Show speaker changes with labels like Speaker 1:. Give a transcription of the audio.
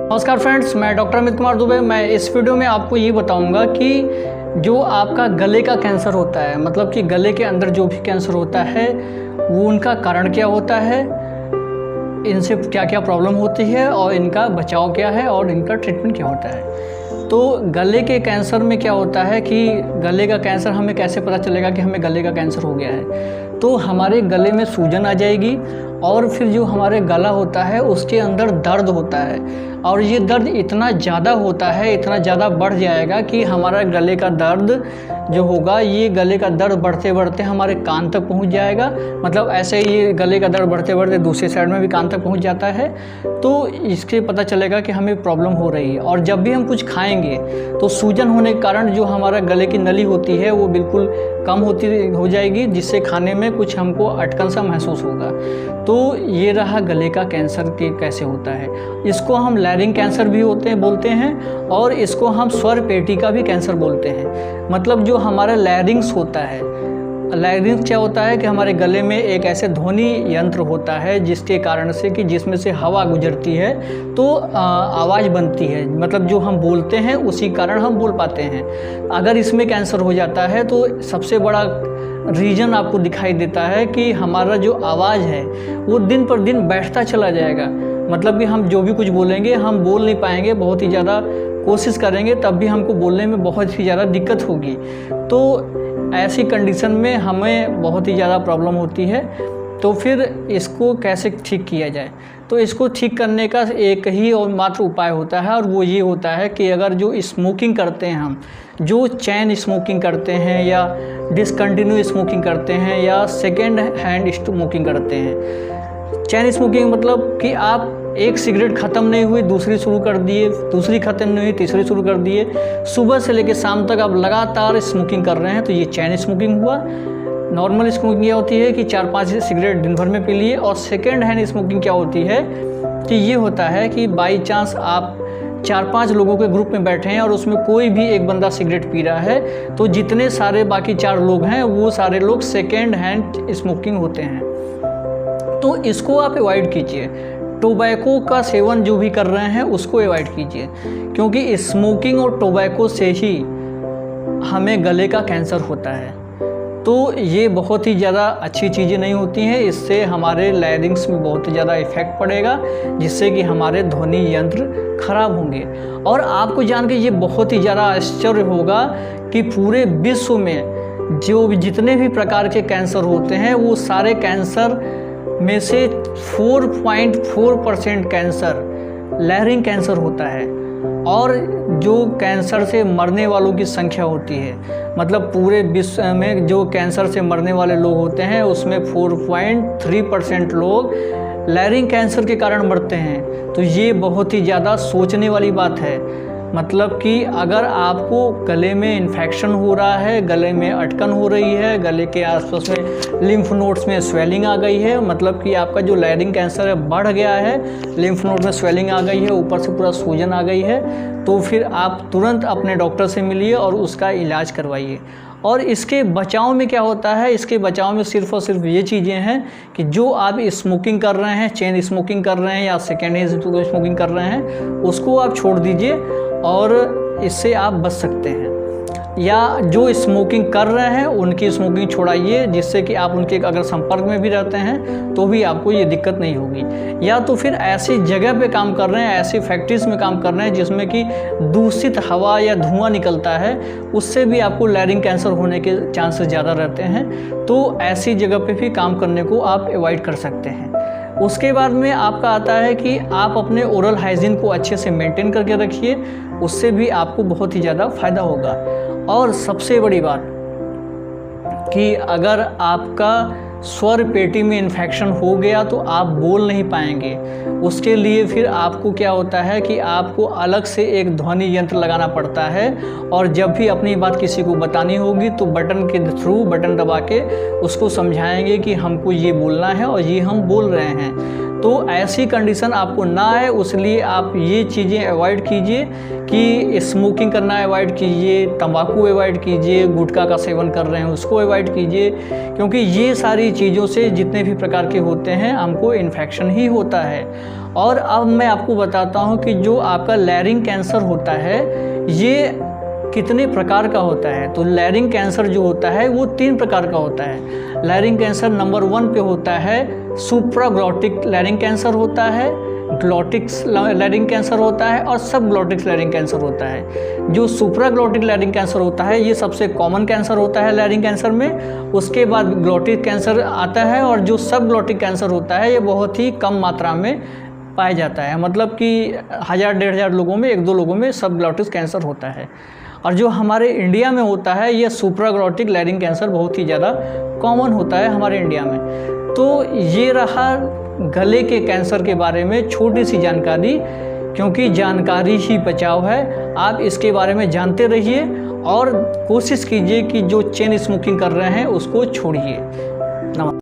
Speaker 1: नमस्कार फ्रेंड्स, मैं डॉक्टर अमित कुमार दुबे। मैं इस वीडियो में आपको ये बताऊंगा कि जो आपका गले का कैंसर होता है, मतलब कि गले के अंदर जो भी कैंसर होता है वो उनका कारण क्या होता है, इनसे क्या क्या प्रॉब्लम होती है और इनका बचाव क्या है और इनका ट्रीटमेंट क्या होता है। तो गले के कैंसर में क्या होता है कि गले का कैंसर हमें कैसे पता चलेगा कि हमें गले का कैंसर हो गया है। तो हमारे गले में सूजन आ जाएगी और फिर जो हमारे गला होता है उसके अंदर दर्द होता है और ये दर्द इतना ज़्यादा होता है, इतना ज़्यादा बढ़ जाएगा कि हमारा गले का दर्द जो होगा, ये गले का दर्द बढ़ते बढ़ते हमारे कान तक पहुंच जाएगा। मतलब ऐसे ये गले का दर्द बढ़ते बढ़ते दूसरे साइड में भी कान तक पहुंच जाता है। तो इसके पता चलेगा कि हमें प्रॉब्लम हो रही है। और जब भी हम कुछ खाएंगे तो सूजन होने के कारण जो हमारा गले की नली होती है वो बिल्कुल कम हो जाएगी, जिससे खाने में कुछ हमको अटकन सा महसूस होगा। तो ये रहा गले का कैंसर के कैसे होता है। इसको हम लैरिंग कैंसर भी बोलते हैं और इसको हम स्वर पेटी का भी कैंसर बोलते हैं। मतलब जो हमारा लैरिंग्स होता है, लैरिंग्स क्या होता है कि हमारे गले में एक ऐसे ध्वनि यंत्र होता है जिसके कारण से कि जिसमें से हवा गुजरती है तो आवाज़ बनती है। मतलब जो हम बोलते हैं उसी कारण हम बोल पाते हैं। अगर इसमें कैंसर हो जाता है तो सबसे बड़ा रीजन आपको दिखाई देता है कि हमारा जो आवाज़ है वो दिन पर दिन बैठता चला जाएगा। मतलब कि हम जो भी कुछ बोलेंगे हम बोल नहीं पाएंगे, बहुत ही ज़्यादा कोशिश करेंगे तब भी हमको बोलने में बहुत ही ज़्यादा दिक्कत होगी। तो ऐसी कंडीशन में हमें बहुत ही ज़्यादा प्रॉब्लम होती है। तो फिर इसको कैसे ठीक किया जाए? तो इसको ठीक करने का एक ही और मात्र उपाय होता है और वो ये होता है कि अगर जो स्मोकिंग करते हैं, हम जो चैन स्मोकिंग करते हैं या डिसकंटिन्यू स्मोकिंग करते हैं या सेकेंड हैंड स्मोकिंग करते हैं। चैन स्मोकिंग मतलब कि आप एक सिगरेट ख़त्म नहीं हुई दूसरी शुरू कर दिए, दूसरी ख़त्म नहीं हुई तीसरी शुरू कर दिए, सुबह से लेकर शाम तक आप लगातार स्मोकिंग कर रहे हैं, तो ये चैन स्मोकिंग हुआ। नॉर्मल स्मोकिंग क्या होती है कि 4-5 सिगरेट दिन भर में पी लिए। और सेकेंड हैंड स्मोकिंग क्या होती है कि ये होता है कि बाई चांस आप 4-5 लोगों के ग्रुप में बैठे हैं और उसमें कोई भी एक बंदा सिगरेट पी रहा है तो जितने सारे बाकी 4 लोग हैं वो सारे लोग सेकेंड हैंड स्मोकिंग होते हैं। तो इसको आप अवॉइड कीजिए। टोबैको का सेवन जो भी कर रहे हैं उसको अवॉइड कीजिए, क्योंकि स्मोकिंग और टोबैको से ही हमें गले का कैंसर होता है। तो ये बहुत ही ज़्यादा अच्छी चीज़ें नहीं होती हैं। इससे हमारे लैरिंग्स में बहुत ही ज़्यादा इफ़ेक्ट पड़ेगा, जिससे कि हमारे ध्वनि यंत्र खराब होंगे। और आपको जान के ये बहुत ही ज़्यादा आश्चर्य होगा कि पूरे विश्व में जो जितने भी प्रकार के कैंसर होते हैं वो सारे कैंसर में से 4.4% कैंसर लैरिंग कैंसर होता है। और जो कैंसर से मरने वालों की संख्या होती है, मतलब पूरे विश्व में जो कैंसर से मरने वाले लोग होते हैं उसमें 4.3% लोग लैरिंग कैंसर के कारण मरते हैं। तो ये बहुत ही ज़्यादा सोचने वाली बात है। मतलब कि अगर आपको गले में इन्फेक्शन हो रहा है, गले में अटकन हो रही है, गले के आसपास में लिम्फ नोड्स में स्वेलिंग आ गई है, मतलब कि आपका जो लैरिंग कैंसर है बढ़ गया है, लिम्फ नोड में स्वेलिंग आ गई है, ऊपर से पूरा सूजन आ गई है, तो फिर आप तुरंत अपने डॉक्टर से मिलिए और उसका इलाज करवाइए। और इसके बचाव में क्या होता है, इसके बचाव में सिर्फ और सिर्फ ये चीज़ें हैं कि जो आप स्मोकिंग कर रहे हैं, चेन स्मोकिंग कर रहे हैं या सेकेंड हैंड स्मोकिंग कर रहे हैं, उसको आप छोड़ दीजिए और इससे आप बच सकते हैं। या जो स्मोकिंग कर रहे हैं उनकी स्मोकिंग छोड़ाइए, जिससे कि आप उनके अगर संपर्क में भी रहते हैं तो भी आपको ये दिक्कत नहीं होगी। या तो फिर ऐसी जगह पे काम कर रहे हैं, ऐसी फैक्ट्रीज में काम कर रहे हैं जिसमें कि दूषित हवा या धुआं निकलता है, उससे भी आपको लैरिंग कैंसर होने के चांसेस ज़्यादा रहते हैं। तो ऐसी जगह पे भी काम करने को आप अवॉइड कर सकते हैं। उसके बाद में आपका आता है कि आप अपने ओरल हाइजीन को अच्छे से मेंटेन करके रखिए, उससे भी आपको बहुत ही ज़्यादा फ़ायदा होगा। और सबसे बड़ी बात कि अगर आपका स्वर पेटी में इन्फेक्शन हो गया तो आप बोल नहीं पाएंगे। उसके लिए फिर आपको क्या होता है कि आपको अलग से एक ध्वनि यंत्र लगाना पड़ता है, और जब भी अपनी बात किसी को बतानी होगी तो बटन के थ्रू, बटन दबा के उसको समझाएंगे कि हमको ये बोलना है और ये हम बोल रहे हैं। तो ऐसी कंडीशन आपको ना आए, उसलिए आप ये चीज़ें अवॉइड कीजिए कि स्मोकिंग करना अवॉइड कीजिए, तंबाकू अवॉइड कीजिए, गुटखा का सेवन कर रहे हैं उसको अवॉइड कीजिए, क्योंकि ये सारी चीज़ों से जितने भी प्रकार के होते हैं हमको इन्फेक्शन ही होता है। और अब मैं आपको बताता हूँ कि जो आपका लैरिंग कैंसर होता है ये कितने प्रकार का होता है। तो लैरिंग कैंसर जो होता है वो 3 प्रकार का होता है। लैरिंग कैंसर नंबर 1 पे होता है सुप्राग्लॉटिक लैरिंग कैंसर होता है, ग्लॉटिक्स लैरिंग कैंसर होता है और सब ग्लॉटिक्स लैरिंग कैंसर होता है। जो सुप्राग्लॉटिक लैरिंग कैंसर होता है ये सबसे कॉमन कैंसर होता है लैरिंग कैंसर में, उसके बाद ग्लॉटिक कैंसर आता है, और जो सब ग्लॉटिक कैंसर होता है ये बहुत ही कम मात्रा में पाया जाता है, मतलब कि 1000-1500 लोगों में 1-2 लोगों में सब ग्लॉटिक कैंसर होता है। और जो हमारे इंडिया में होता है ये सुप्राग्लॉटिक लैरिंग कैंसर बहुत ही ज़्यादा कॉमन होता है हमारे इंडिया में। तो ये रहा गले के कैंसर के बारे में छोटी सी जानकारी, क्योंकि जानकारी ही बचाव है। आप इसके बारे में जानते रहिए और कोशिश कीजिए कि जो चेन स्मोकिंग कर रहे हैं उसको छोड़िए। नमस्कार।